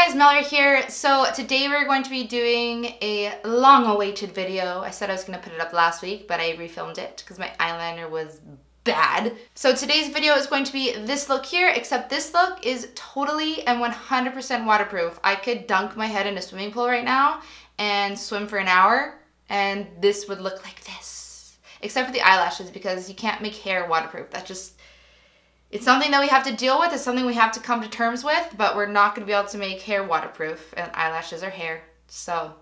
guys, Melrae here. So today we're going to be doing a long-awaited video. I said I was going to put it up last week, but I refilmed it because my eyeliner was bad. So today's video is going to be this look here, except this look is totally and 100% waterproof. I could dunk my head in a swimming pool right now and swim for an hour, and this would look like this. Except for the eyelashes, because you can't make hair waterproof. That's just... it's something that we have to deal with. It's something we have to come to terms with, but we're not going to be able to make hair waterproof, and eyelashes are hair. So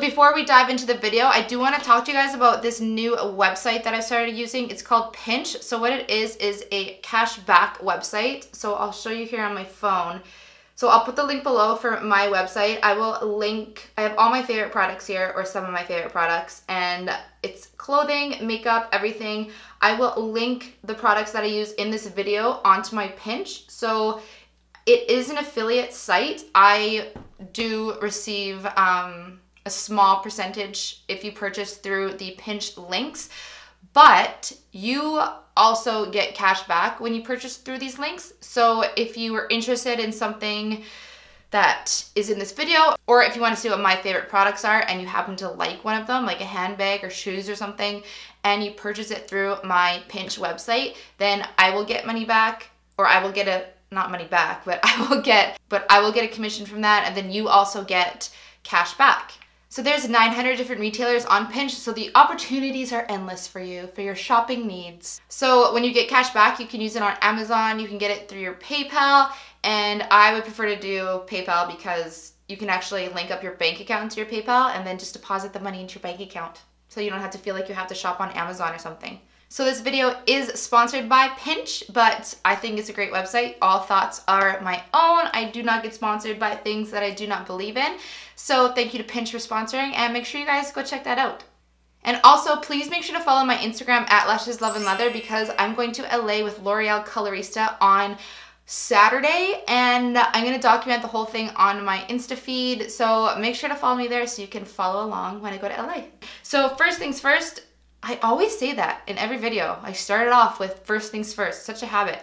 before we dive into the video, I do want to talk to you guys about this new website that I started using. It's called Pinch. So what it is a cashback website. So I'll show you here on my phone. So I'll put the link below for my website. I will link, I have all my favorite products here, or some of my favorite products, and it's clothing, makeup, everything. I will link the products that I use in this video onto my Pinch. So it is an affiliate site. I do receive a small percentage if you purchase through the Pinch links, but you also get cash back when you purchase through these links. So if you are interested in something that is in this video, or if you want to see what my favorite products are and you happen to like one of them, like a handbag or shoes or something, and you purchase it through my Pinch website, then I will get money back, or I will get a, not money back, but I will get a commission from that, and then you also get cash back. So there's 900 different retailers on Pinch, so the opportunities are endless for you, for your shopping needs. So when you get cash back, you can use it on Amazon, you can get it through your PayPal, and I would prefer to do PayPal because you can actually link up your bank account to your PayPal and then just deposit the money into your bank account. So you don't have to feel like you have to shop on Amazon or something. So this video is sponsored by Pinch, but I think it's a great website. All thoughts are my own. I do not get sponsored by things that I do not believe in. So thank you to Pinch for sponsoring, and make sure you guys go check that out. And also, please make sure to follow my Instagram at Lashes Love and Leather, because I'm going to LA with L'Oreal Colorista on Saturday, and I'm going to document the whole thing on my Insta feed. So make sure to follow me there so you can follow along when I go to LA. So first things first, I always say that in every video. I started off with first things first, such a habit.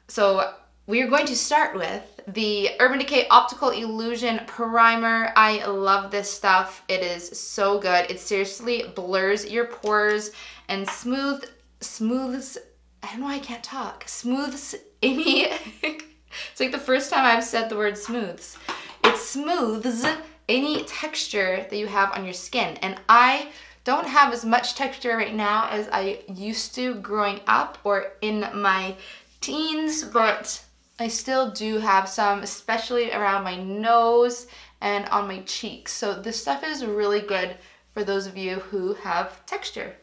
So we are going to start with the Urban Decay Optical Illusion Primer. I love this stuff. It is so good. It seriously blurs your pores and smooths, I don't know why I can't talk. Smooths any, it's like the first time I've said the word smooths. It smooths any texture that you have on your skin. And I don't have as much texture right now as I used to growing up or in my teens, but I still do have some, especially around my nose and on my cheeks. So this stuff is really good for those of you who have texture.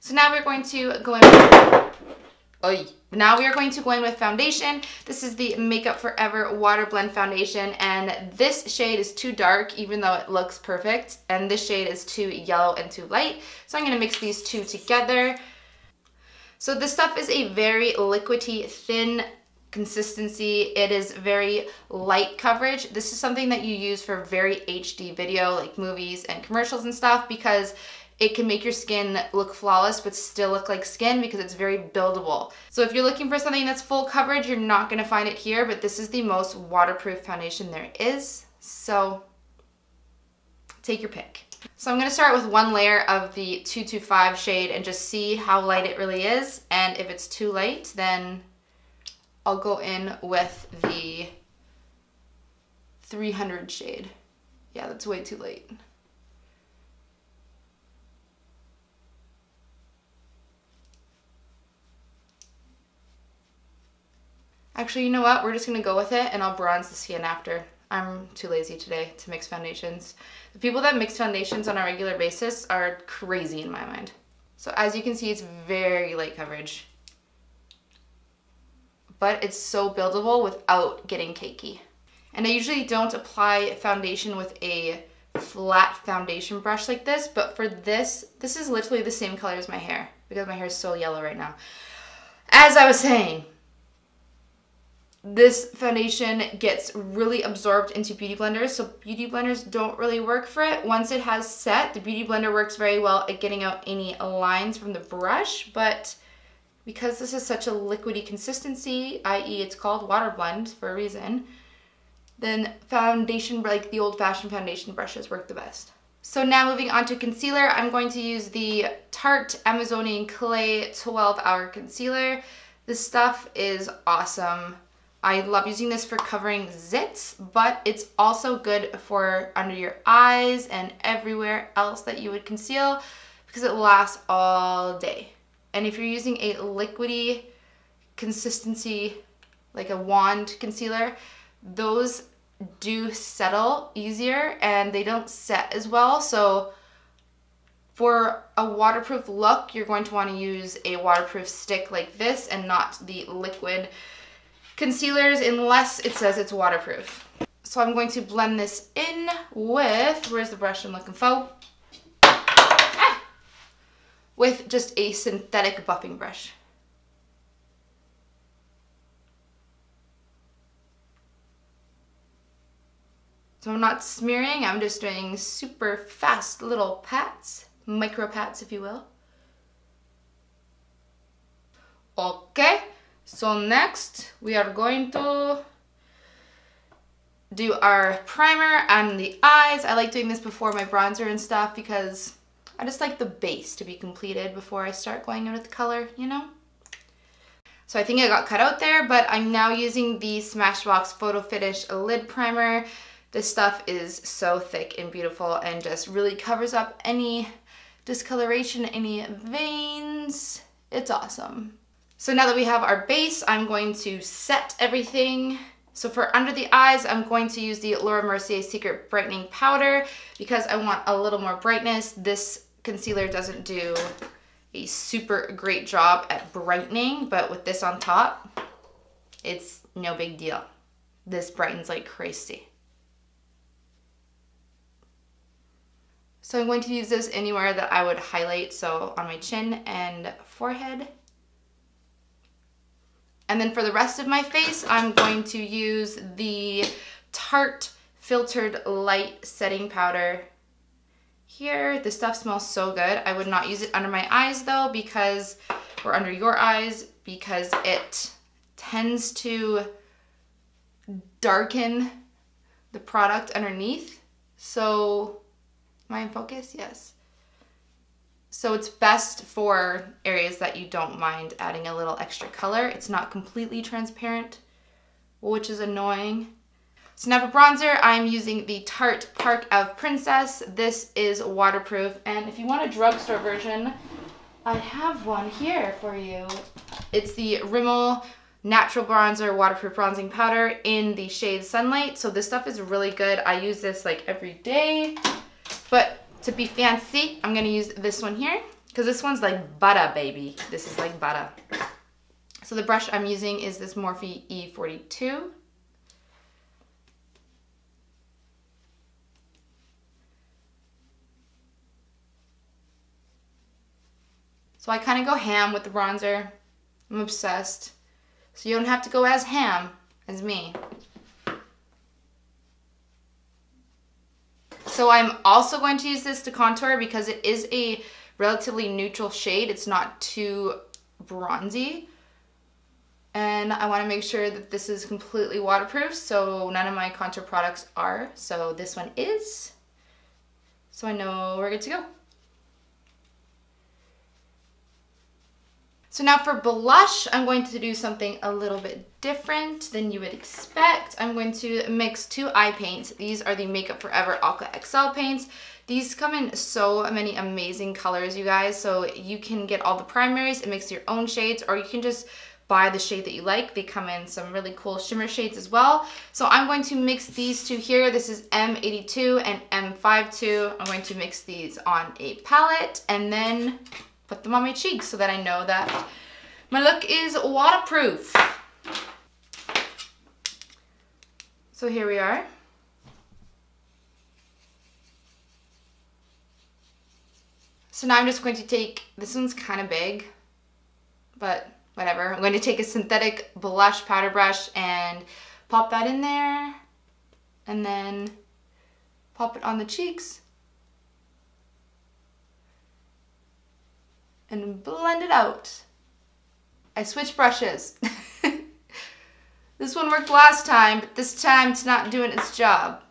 So now we're going to go in. Now we are going to go in with foundation. This is the Makeup Forever Water Blend Foundation, and this shade is too dark even though it looks perfect, and this shade is too yellow and too light. So I'm going to mix these two together. So this stuff is a very liquidy, thin consistency. It is very light coverage. This is something that you use for very HD video, like movies and commercials and stuff, because it can make your skin look flawless but still look like skin because it's very buildable. So if you're looking for something that's full coverage, you're not going to find it here, but this is the most waterproof foundation there is. So take your pick. So I'm going to start with one layer of the 225 shade and just see how light it really is. And if it's too light, then I'll go in with the 300 shade. Yeah, that's way too light. Actually, you know what? We're just gonna go with it and I'll bronze the skin after. I'm too lazy today to mix foundations. The people that mix foundations on a regular basis are crazy in my mind. So as you can see, it's very light coverage, but it's so buildable without getting cakey. And I usually don't apply foundation with a flat foundation brush like this, but for this is literally the same color as my hair because my hair is so yellow right now. As I was saying, this foundation gets really absorbed into beauty blenders, so beauty blenders don't really work for it. Once it has set, the beauty blender works very well at getting out any lines from the brush, but because this is such a liquidy consistency, i.e. it's called water blend for a reason, then foundation, like the old-fashioned foundation brushes work the best. So now moving on to concealer, I'm going to use the Tarte Amazonian Clay 12-Hour Concealer. This stuff is awesome. I love using this for covering zits, but it's also good for under your eyes and everywhere else that you would conceal because it lasts all day. And if you're using a liquidy consistency, like a wand concealer, those do settle easier and they don't set as well. So for a waterproof look, you're going to want to use a waterproof stick like this and not the liquid concealers unless it says it's waterproof. So I'm going to blend this in with, where's the brush I'm looking for? With just a synthetic buffing brush. So I'm not smearing, I'm just doing super fast little pats, micro pats if you will. Okay, so next we are going to do our primer on the eyes. I like doing this before my bronzer and stuff because I just like the base to be completed before I start going in with the color, you know? So I think I got cut out there, but I'm now using the Smashbox Photo Finish Lid Primer. This stuff is so thick and beautiful and just really covers up any discoloration, any veins. It's awesome. So now that we have our base, I'm going to set everything. So for under the eyes, I'm going to use the Laura Mercier Secret Brightening Powder because I want a little more brightness. This concealer doesn't do a super great job at brightening, but with this on top, it's no big deal. This brightens like crazy. So I'm going to use this anywhere that I would highlight, so on my chin and forehead. And then for the rest of my face, I'm going to use the Tarte Filtered Light Setting Powder here. This stuff smells so good. I would not use it under my eyes though, because, or under your eyes, because it tends to darken the product underneath. So, am I in focus? Yes. So it's best for areas that you don't mind adding a little extra color. It's not completely transparent, which is annoying. So now for bronzer, I'm using the Tarte Park of Princess. This is waterproof, and if you want a drugstore version, I have one here for you. It's the Rimmel Natural Bronzer Waterproof Bronzing Powder in the shade Sunlight. So this stuff is really good. I use this like every day, but to be fancy, I'm gonna use this one here because this one's like butter, baby. This is like butter. So the brush I'm using is this Morphe E42. So I kind of go ham with the bronzer. I'm obsessed. So you don't have to go as ham as me. So I'm also going to use this to contour because it is a relatively neutral shade. It's not too bronzy. And I want to make sure that this is completely waterproof, so none of my contour products are. So this one is. So I know we're good to go. So now for blush, I'm going to do something a little bit different than you would expect. I'm going to mix two eye paints. These are the Makeup Forever Aqua XL paints. These come in so many amazing colors, you guys. So you can get all the primaries and mix your own shades, or you can just buy the shade that you like. They come in some really cool shimmer shades as well. So I'm going to mix these two here. This is M82 and M52. I'm going to mix these on a palette and then put them on my cheeks so that I know that my look is waterproof. So here we are. So now I'm just going to take, this one's kind of big, but whatever. I'm going to take a synthetic blush powder brush and pop that in there and then pop it on the cheeks and blend it out. I switched brushes. This one worked last time, but this time it's not doing its job.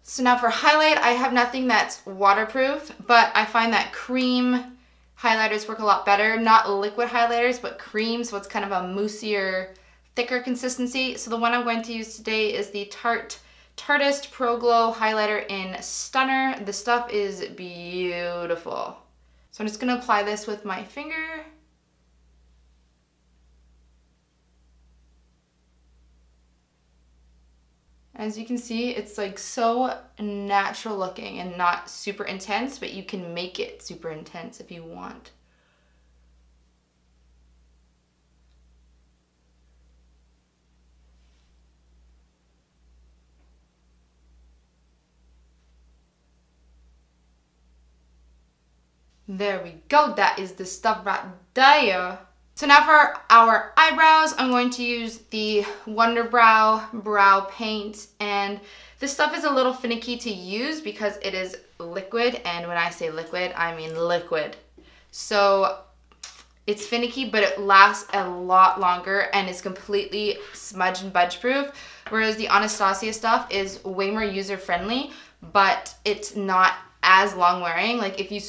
So now for highlight, I have nothing that's waterproof, but I find that cream highlighters work a lot better. Not liquid highlighters, but cream, so it's kind of a moussier, thicker consistency. So the one I'm going to use today is the Tarteist Pro Glow Highlighter in Stunner. The stuff is beautiful. So I'm just gonna apply this with my finger. As you can see, it's like so natural looking and not super intense, but you can make it super intense if you want. There we go, that is the stuff right there. So now for our eyebrows, I'm going to use the Wonder Brow Brow Paint, and this stuff is a little finicky to use because it is liquid, and when I say liquid, I mean liquid. So it's finicky, but it lasts a lot longer and is completely smudge and budge proof, whereas the Anastasia stuff is way more user friendly, but it's not as long wearing. Like if you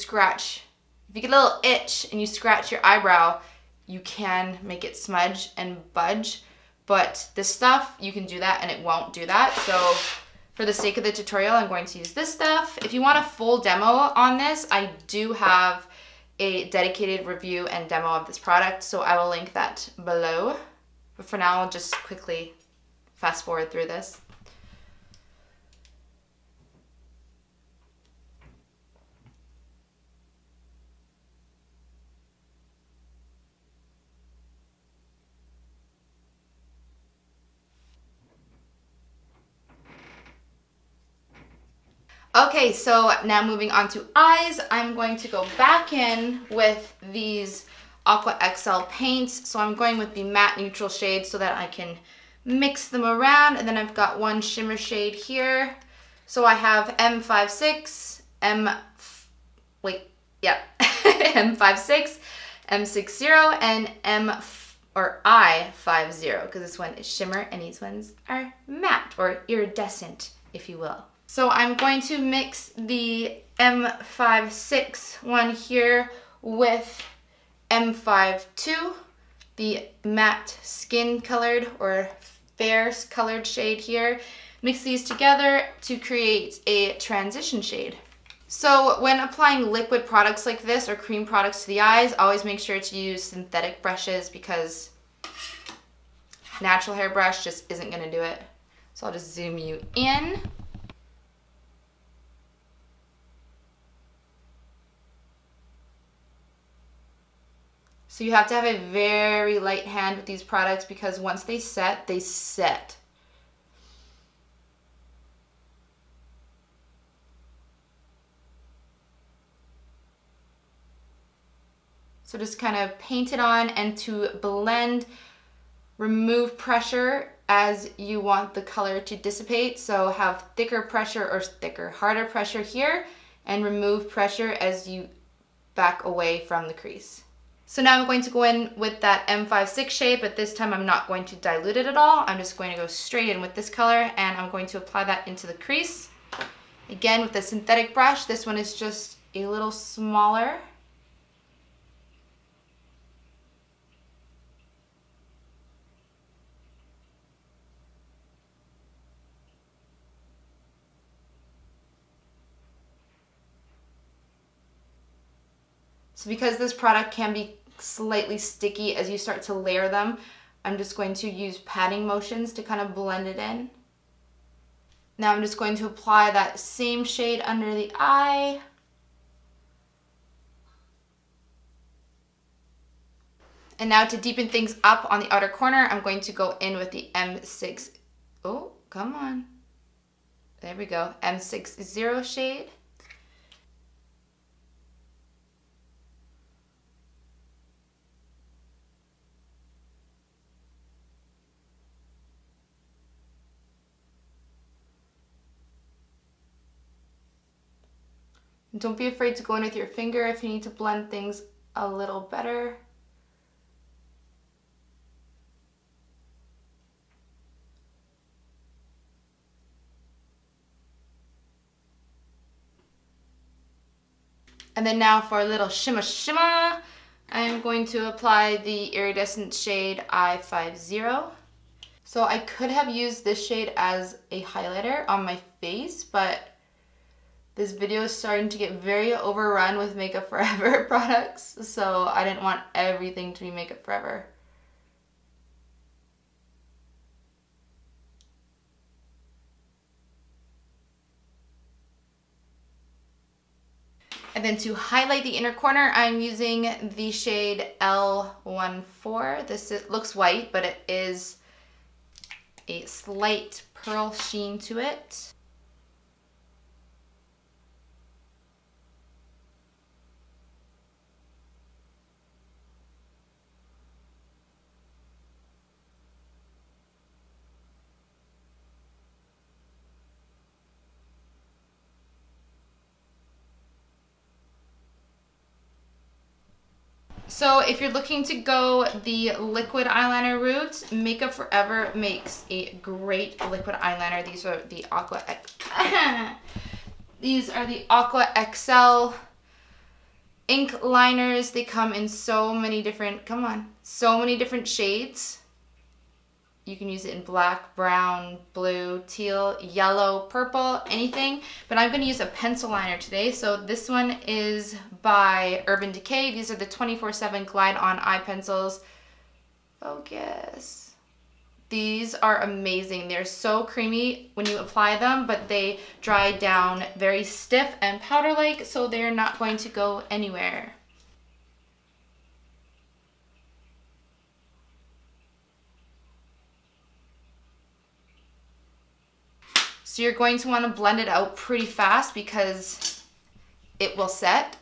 get a little itch and you scratch your eyebrow, you can make it smudge and budge, but this stuff, you can do that and it won't do that. So for the sake of the tutorial, I'm going to use this stuff. If you want a full demo on this, I do have a dedicated review and demo of this product, so I will link that below. But for now, I'll just quickly fast forward through this. Okay, so now moving on to eyes, I'm going to go back in with these Aqua XL paints. So I'm going with the matte neutral shade so that I can mix them around. And then I've got one shimmer shade here. So I have M56, M56, M60, and I50, because this one is shimmer and these ones are matte or iridescent, if you will. So I'm going to mix the M56 one here with M52, the matte skin colored or fair colored shade here. Mix these together to create a transition shade. So when applying liquid products like this or cream products to the eyes, always make sure to use synthetic brushes because natural hair brush just isn't gonna do it. So I'll just zoom you in. So you have to have a very light hand with these products because once they set, they set. So just kind of paint it on, and to blend, remove pressure as you want the color to dissipate. So have harder pressure here, and remove pressure as you back away from the crease. So now I'm going to go in with that M56 shade, but this time I'm not going to dilute it at all. I'm just going to go straight in with this color, and I'm going to apply that into the crease. Again, with the synthetic brush, this one is just a little smaller. So because this product can be slightly sticky as you start to layer them, I'm just going to use patting motions to kind of blend it in. Now I'm just going to apply that same shade under the eye. And now to deepen things up on the outer corner, I'm going to go in with the M6. Oh, come on. There we go. M60 shade. Don't be afraid to go in with your finger if you need to blend things a little better. And then now for a little shimmer shimmer, I'm going to apply the iridescent shade I50. So I could have used this shade as a highlighter on my face, but this video is starting to get very overrun with Makeup Forever products, so I didn't want everything to be Makeup Forever. And then to highlight the inner corner, I'm using the shade L14. Looks white, but it is a slight pearl sheen to it. So if you're looking to go the liquid eyeliner route, Makeup Forever makes a great liquid eyeliner. These are the Aqua XL ink liners. They come in so many different, so many different shades. You can use it in black, brown, blue, teal, yellow, purple, anything. But I'm going to use a pencil liner today. So this one is by Urban Decay. These are the 24/7 Glide On Eye Pencils. Focus. These are amazing. They're so creamy when you apply them, but they dry down very stiff and powder-like, so they're not going to go anywhere. So you're going to want to blend it out pretty fast because it will set.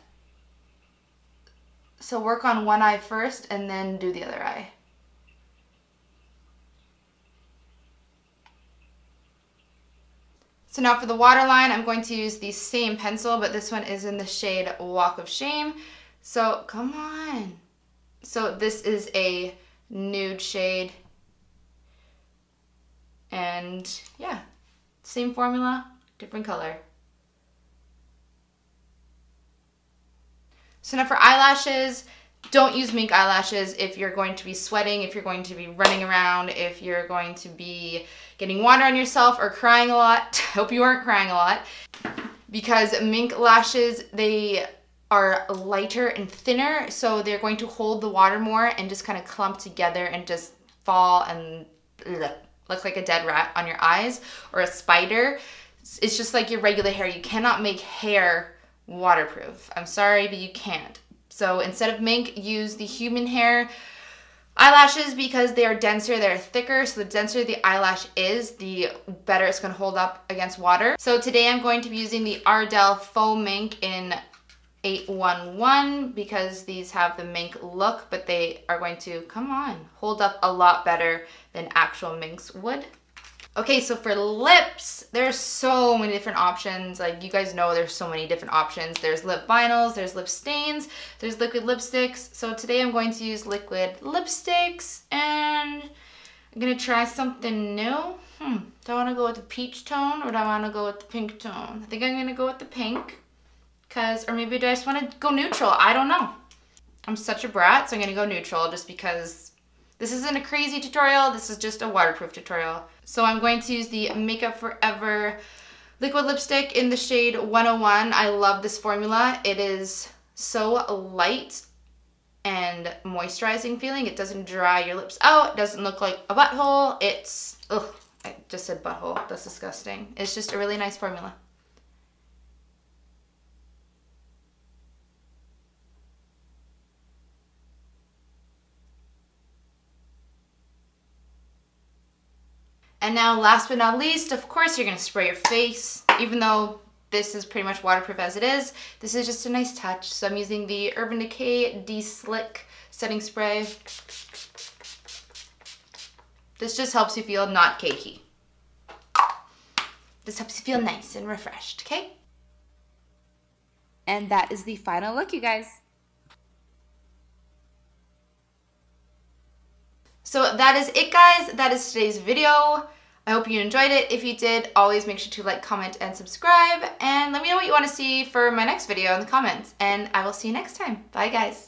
So work on one eye first and then do the other eye. So now for the waterline, I'm going to use the same pencil, but this one is in the shade Walk of Shame. So come on. So this is a nude shade. And yeah. Same formula, different color. So now for eyelashes, don't use mink eyelashes if you're going to be sweating, if you're going to be running around, if you're going to be getting water on yourself or crying a lot. Hope you aren't crying a lot. Because mink lashes, they are lighter and thinner, so they're going to hold the water more and just kind of clump together and just fall and look like a dead rat on your eyes or a spider. It's just like your regular hair. You cannot make hair waterproof. I'm sorry, but you can't. So instead of mink, use the human hair eyelashes because they are denser, they're thicker. So the denser the eyelash is, the better it's gonna hold up against water. So today I'm going to be using the Ardell Faux Mink in 811 because these have the mink look, but they are going to, hold up a lot better than actual minks would. Okay, so for lips, there's so many different options. Like you guys know, there's so many different options. There's lip vinyls, there's lip stains, there's liquid lipsticks. So today I'm going to use liquid lipsticks and I'm gonna try something new. Do I wanna go with the peach tone or do I wanna go with the pink tone? I think I'm gonna go with the pink. Or maybe I just want to go neutral. I don't know. I'm such a brat, so I'm going to go neutral just because this isn't a crazy tutorial. This is just a waterproof tutorial. So I'm going to use the Makeup Forever liquid lipstick in the shade 101. I love this formula. It is so light and moisturizing feeling. It doesn't dry your lips out. It doesn't look like a butthole. It's, ugh, I just said butthole. That's disgusting. It's just a really nice formula. And now last but not least, of course, you're gonna spray your face. Even though this is pretty much waterproof as it is, this is just a nice touch. So I'm using the Urban Decay De-Slick Setting Spray. This just helps you feel not cakey. This helps you feel nice and refreshed, okay? And that is the final look, you guys. So that is it, guys. That is today's video. I hope you enjoyed it. If you did, always make sure to like, comment, and subscribe. And let me know what you want to see for my next video in the comments. And I will see you next time. Bye, guys.